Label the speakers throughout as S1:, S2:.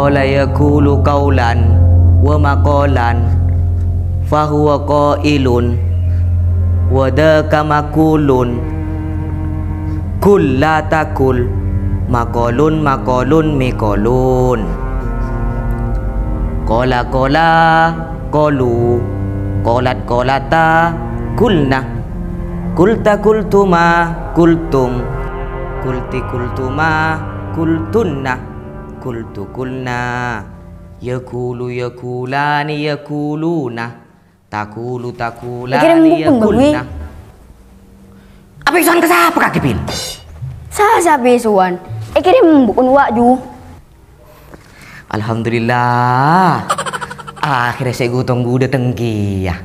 S1: qala yaqulu qawlan wa maqalan fahuwa qailun wa daka maqulun kul la takul maqalun maqalun miqalun qala qala qalu qalat qalata kulna kulta kultuma kultum kulti kultuma kultunna kultu kulna yakulu yakulani yakuluna takulu takulani yakulna. Apa isuan ke siapa kaki pil?
S2: Saya siapa isuan? Kirim bukan waju.
S1: Alhamdulillah. Akhirnya saya tunggu datang ya.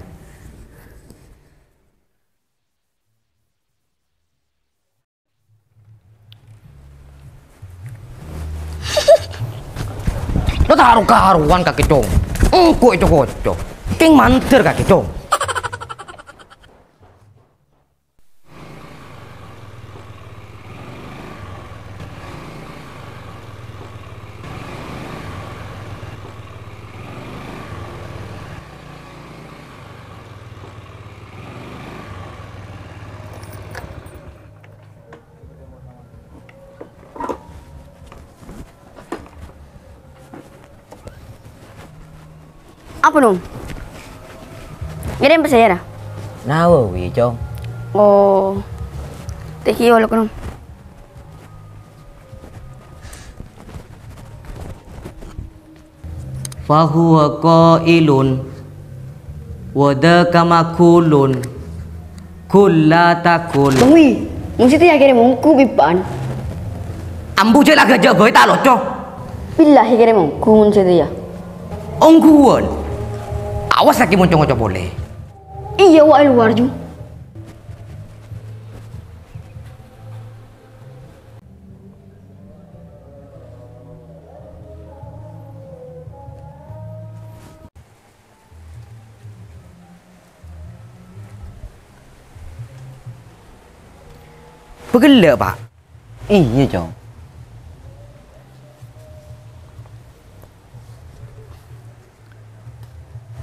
S1: Lo taruh karuan kaki cong. Engko itu kocok. King manter kaki cong.
S2: Apa dong? Ngirim pesan ya?
S1: Nawa wi cong.
S2: Oh, teki wala ko nung.
S1: Fahuwa qailun wa daka maqulun kul la takul.
S2: Tungwi, mesti ya kirim mungku bipan.
S1: Ambu je laga jaga ta lo cong.
S2: Billahi kirim mungku mesti ya.
S1: Ongguan. Awas lagi moncong-moncong boleh.
S2: Iya wa luar ju.
S1: Pegel pak?
S3: Iya cong.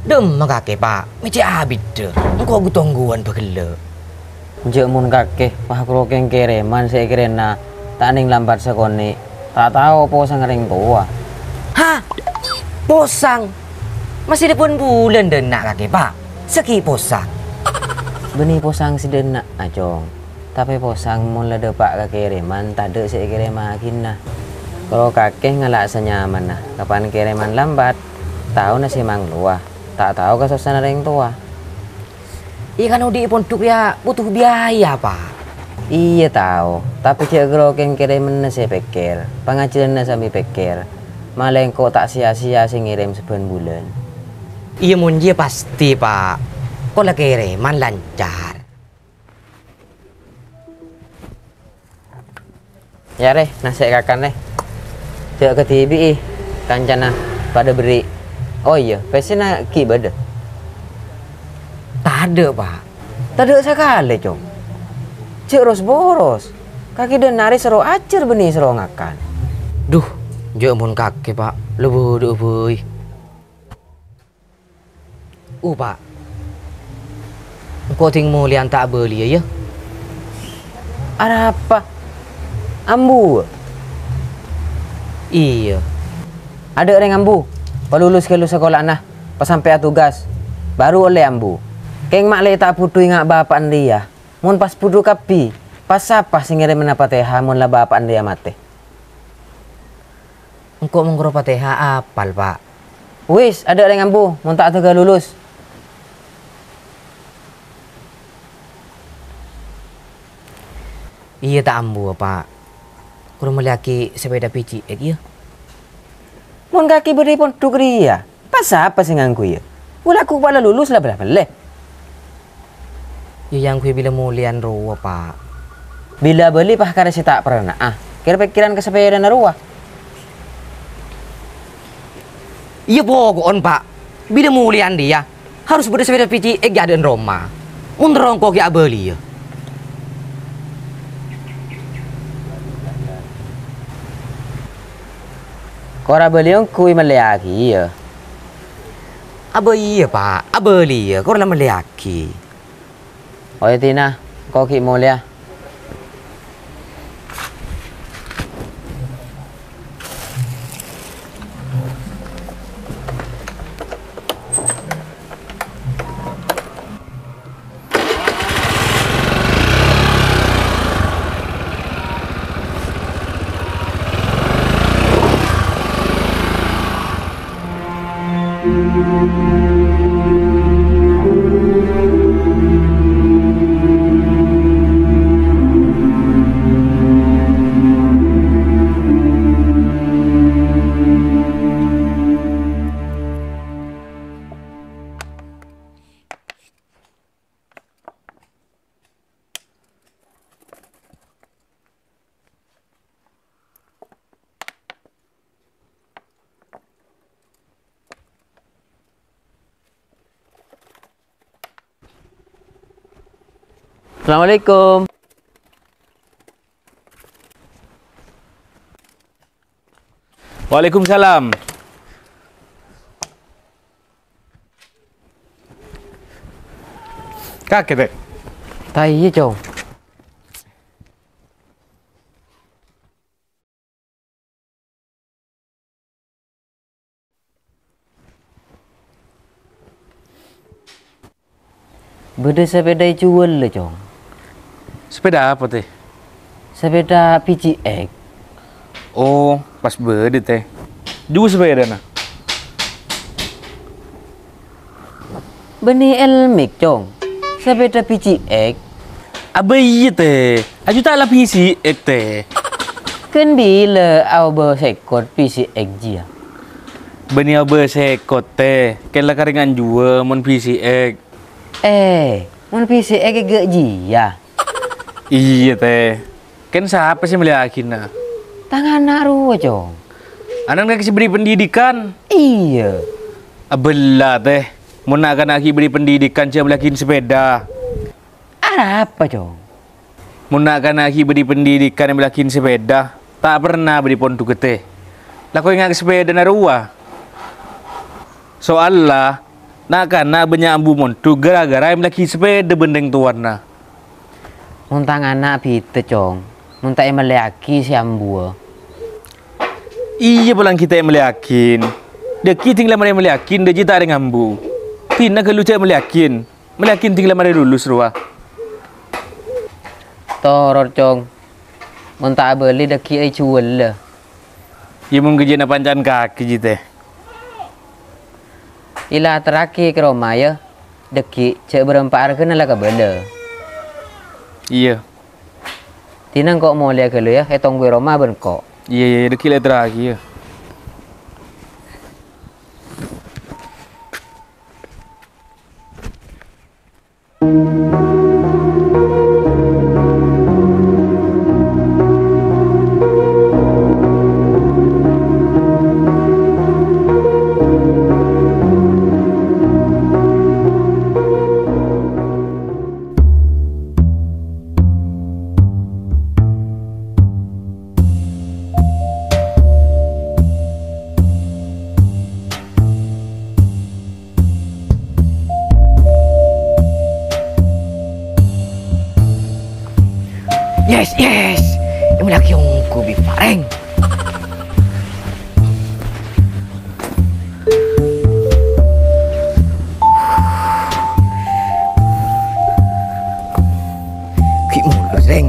S1: Dem kakek pak, macam habis deh. Engkau aku tungguan pegel.
S3: Jek mun kakek pah krokeng kereman saya kirena tak ning lambat sekoni. Tak tahu apa sang ring tua.
S1: Hah? Posang? Masih depan bulan dan nak kakek pak. Seki posang.
S3: Beni posang si denak acong. Tapi posang mun lada pak kakek kereman tak ada saya kirema kinah. Kalau kakek ngalak senyaman nah. Kapan kereman lambat, tahu nasi mang luah. Tak tahu ke suasana ring tua.
S1: Iya kan udah pondok ya butuh biaya pak.
S3: Iya tahu, tapi cek krokeng kereman saya pikir, pengajian sampai pikir. Malah kok tak sia-sia sih ngirim sebulan bulan.
S1: Iya munji pasti pak. Kok lagi reman lancar.
S3: Ya reh, nasi kakan reh. Cek ke TV kancana pada beri. Oh iya, pesena ki bada.
S1: Tak ada pak.
S3: Tak ada sekali cong. Cek ros boros. Kaki dan nari seru acer benih seru ngakan.
S1: Duh, jauh mun kakek pak. Lebu boy. Pak. Kau ting mulian tak beli ya?
S3: Ada apa? Ambu.
S1: Iya.
S3: Ada orang ambu. Pelulus ke lu sekolah nah, pas sampai tugas, baru oleh ambu. Keng mak le tak putu ngak bapak dia. Mun pas putu kapi, pas apa sing ngirim menapa teh mun lah bapak dia mate.
S1: Engkau mengro pateha apal pak.
S3: Wis, ada orang ambu, mun tak tega lulus.
S1: Iya tak ambu pak. Kurang meliaki sepeda pici ya.
S3: Mun kaki beri pun tu kriya. Pas apa sih ngangku ya? Ulah aku pala lulus lah belah.
S1: Ya yang kui bila mulian ruwa pak.
S3: Bila beli pah kare si tak pernah. Kira pikiran ke sepeda na ruwa.
S1: Iya bogoon pak. Bila mulian dia harus bersepeda pici dan Roma. Mun rongkok ya beli ya.
S3: Kora beliau kui meliaki ya.
S1: Aba iya pak, aba liya, kau nama lelaki.
S3: Oh Tina, kau ki mulia. Assalamualaikum.
S4: Waalaikumsalam. Kakek teh.
S3: Tai iya cong. Beda sepeda jual le cong.
S4: Sepeda apa teh?
S3: Sepeda PCX.
S4: Oh, pas bede teh. Dua sepeda nah.
S3: Beni elmik cong. Sepeda PCX.
S4: Apa iya teh? Aju tak lah PCX teh.
S3: Kan bila au bersekot PCX dia.
S4: Beni apa sekot teh? Kela karingan jua mon PCX.
S3: Mun PCX gak dia.
S4: Iya teh. Kan siapa sih meliakin nah?
S3: Tangan anak ruwa cong.
S4: Anak nak kasih beri pendidikan.
S3: Iya.
S4: Abelah teh. Mau nak aki beri pendidikan siapa meliakin sepeda.
S3: Ada apa cong?
S4: Mau nak aki beri pendidikan yang meliakin sepeda. Tak pernah beri pon tu kete. Lah kau ingat sepeda narua. Soalnya nak banyak ambu montu gara-gara yang meliakin sepeda bendeng tuan nah.
S3: Muntang anak pite cong. Muntah yang meliaki si ambua.
S4: Iya pulang kita yang meliakin. Dia tinggal mana yang meliakin, dia tak ada ngambu. Tina kalau cak meliakin tinggal mana dulu serua.
S3: Toror cong. Muntah beli deki ay cuel lah.
S4: Ia mau kerja na pancan kaki jite.
S3: Ila terakhir ke rumah ya. Deki cek berempat kena lah kabela.
S4: Iya.
S3: Tina kok mau lihat kalau ya, etong gue rumah ben kok.
S4: Iya, deki lah terakhir.
S1: Yes, yes. Yang laki yang kubi pareng. Kik mulu reng.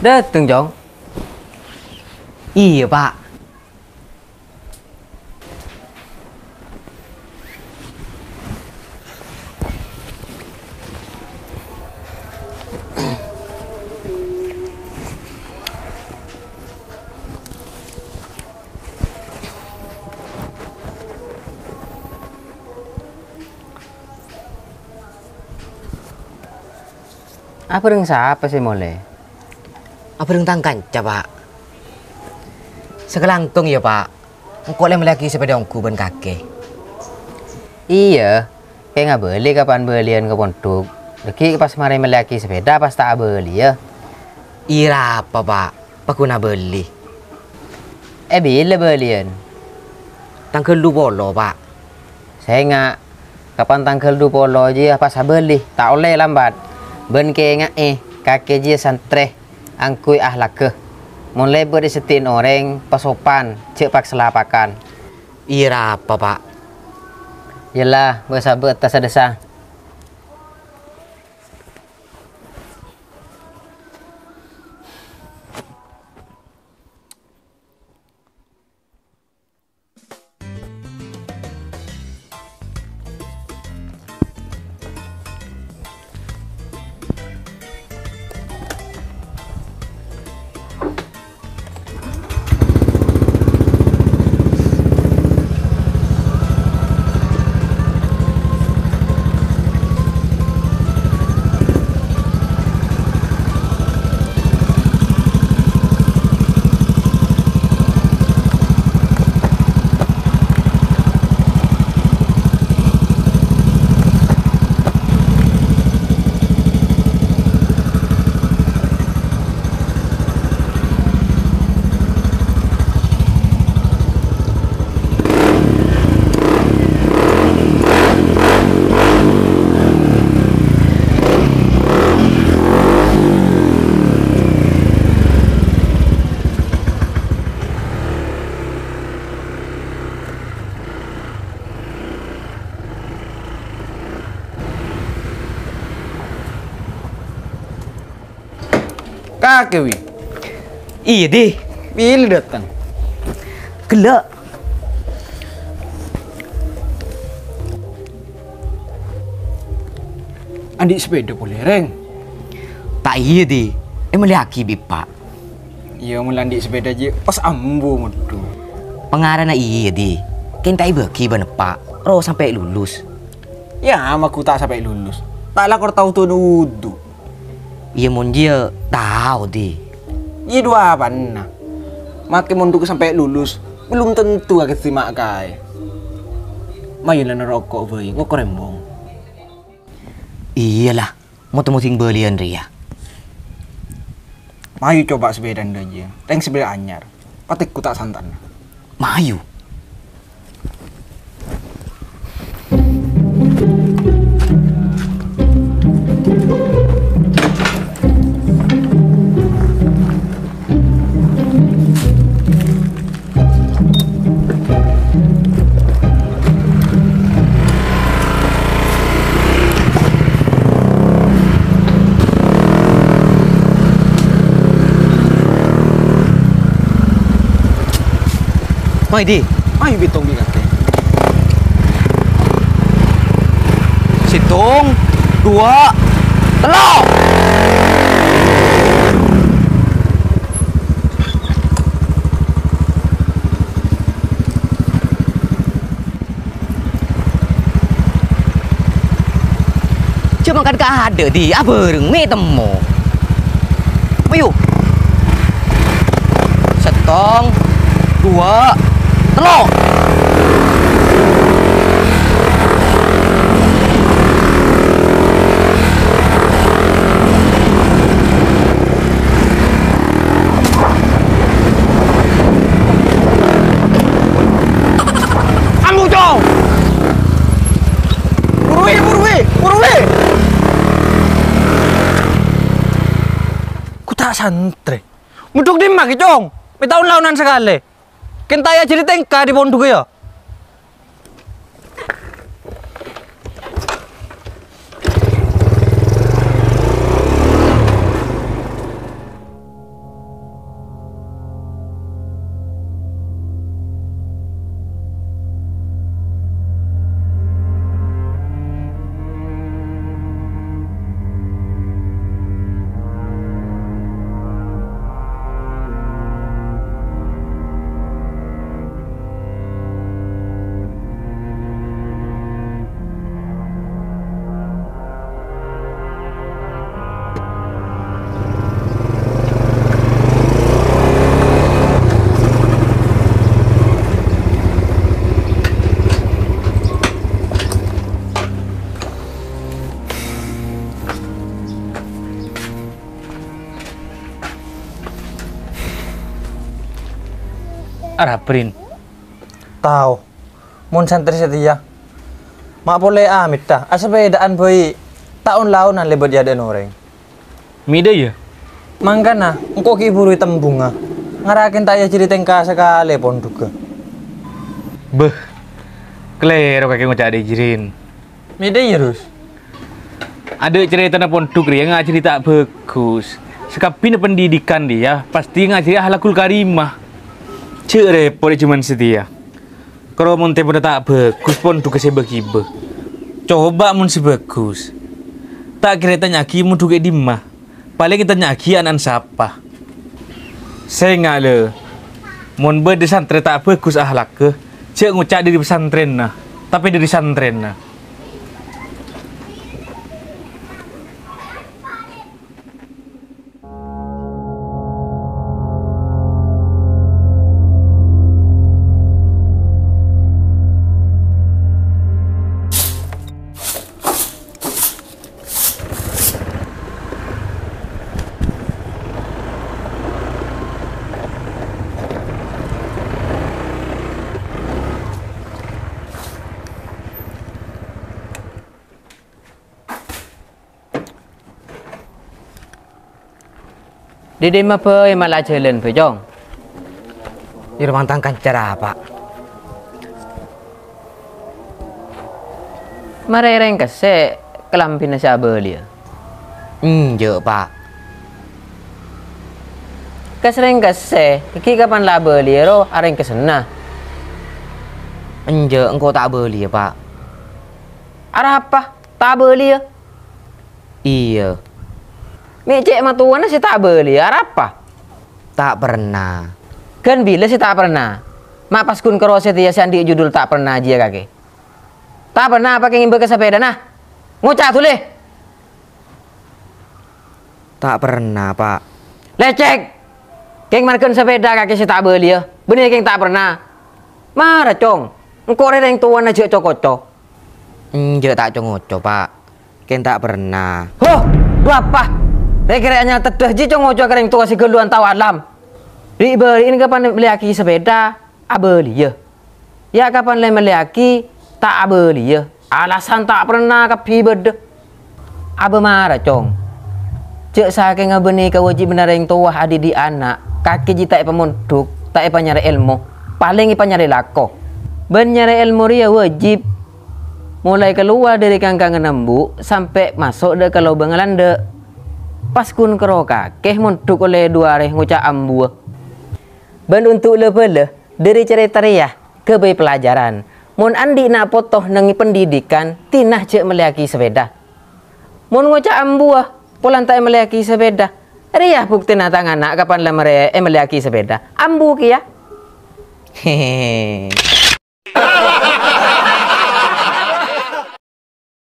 S3: Dateng cong.
S1: Iya pak.
S3: Apa dengan siapa sih mulai?
S1: Apa dengan tangkan pak? Sekelangtung ya pak. Engkau yang lagi sepeda ongku ben kakek.
S3: Iya. Kayak nggak beli kapan belian ke pondok. Deki pas mari meliaki sepeda pas tak beli ya.
S1: Ira apa pak? Pakuna beli.
S3: Bila belian?
S1: Tangkel lu bolo pak.
S3: Saya nggak kapan tanggal 20 aja pas beli. Tak oleh lambat. Ben ke nggak kakek je santre angkui ahlak ke. Mulai berdesetin orang pasopan cek pak selapakan.
S1: Ira apa pak?
S3: Yelah bersabar tas desa.
S5: Kakek wi,
S1: Iya deh.
S5: pilih datang.
S1: Gelak.
S5: Adik sepeda boleh reng.
S1: Tak iya deh. Meliaki bi pak.
S5: Iya melandik sepeda aja pas ambu mudu.
S1: Pengarana iya deh. Kentai beki bener pak. Roh sampai lulus.
S5: Ya aku tak sampai lulus. Taklah kau tahu tuh nudu.
S1: Iya mon dia tahu deh.
S5: Iya dua apa nah. Makin mundur sampai lulus belum tentu agak simak kai. Mayulah nerokok boy, ngoko rembong.
S1: Iyalah. Mau temuting belian ria.
S5: Mayu coba sepeda aja. Teng sepeda anyar. Patikku tak santan.
S1: Mayu. Mai di.
S5: Mayu bitong di kakek.
S1: Situng. 2. Telok. Cuma kan ada di abereng me temu. Ayo. Setong. 2. Telok.
S5: Kamu dong. Buruwe. Ku tak santre. Muduk di mak jong. Tahun launan sekali. Kentaya jadi tengka di pondok ya.
S4: Araprin.
S6: Tahu. Mun santri setia. Mak boleh amit dah. Asepedaan boy tahun launan lebet jadan orang.
S4: Mida ya?
S6: Mangkana, engkau kiburu tembunga. Ngarakin tak ya cerita engkau sekali pon juga.
S4: Beh. Klero kakek ngucap ada jirin.
S6: Mida ya Rus.
S4: Ada cerita na pondok dia ngajari tak bagus. Sekapin pendidikan dia pasti ngajari ahlakul karimah. Cek repot cuman setia. Kalau mun teh tak bagus pondok sebagi-bagi. Coba mun sebagus. Tak kira tanya ki mun duke di mah. Paling kita nyaki anan siapa. Saya ngale. Mun bede santri tak bagus ahlak ke. Cek ngucap dari pesantren nah. Tapi dari santren nah.
S3: Dede mah pe malah jalan pe jong.
S1: Di rumah tangkan cara apa?
S3: Mare reng kese kelampina sabe dia.
S1: Enje, Pak.
S3: Kesreng kese, iki kapan lah beli ro areng kesena.
S1: Enje, engkau tak beli ya, Pak.
S3: Arah apa? Tak beli ya?
S1: Iya,
S3: Mecek matuan si tak beli, arah apa?
S1: tak pernah.
S3: Kan bila si tak pernah. Mak pas kun kerose dia sandi judul tak pernah aja kakek. Tak pernah apa kengin ke sepeda nah. Ngucap tulis.
S1: Tak pernah, Pak.
S3: Lecek. Keng markeun sepeda kakek si tak beli ya. Bener keng tak pernah. Marah cong. Engkau reng tuan aja cokocok.
S1: Enje tak congoco, Pak. Ken tak pernah.
S3: Huh, lu apa? Rekreanya tedah ji cong ojo kering tua si geluan tahu alam. Ribet ini kapan beli sepeda? Abeli ya. Ya kapan le meliaki tak abeli ya. Alasan tak pernah kapi bede. Abe marah cong. Cek saking ngabeni kawajib benar yang tua adi di anak. Kaki ji tak pemunduk, tak nyari ilmu. Paling nyari lako. Ben nyari ilmu dia wajib. Mulai keluar dari kangkang nembu sampai masuk de ke lubang lande. Pas kun keroka, keh munduk oleh dua reh ngucap ambu. Ben untuk lebele dari cerita ya ke bayi pelajaran. Mun andi nak potoh nengi pendidikan, tinah cek meliaki sepeda. Mun ngucap ambu, pulang tak meliaki sepeda. Riah bukti natang anak kapan lemare meliaki sepeda. Ambu kia.
S1: Hehehe.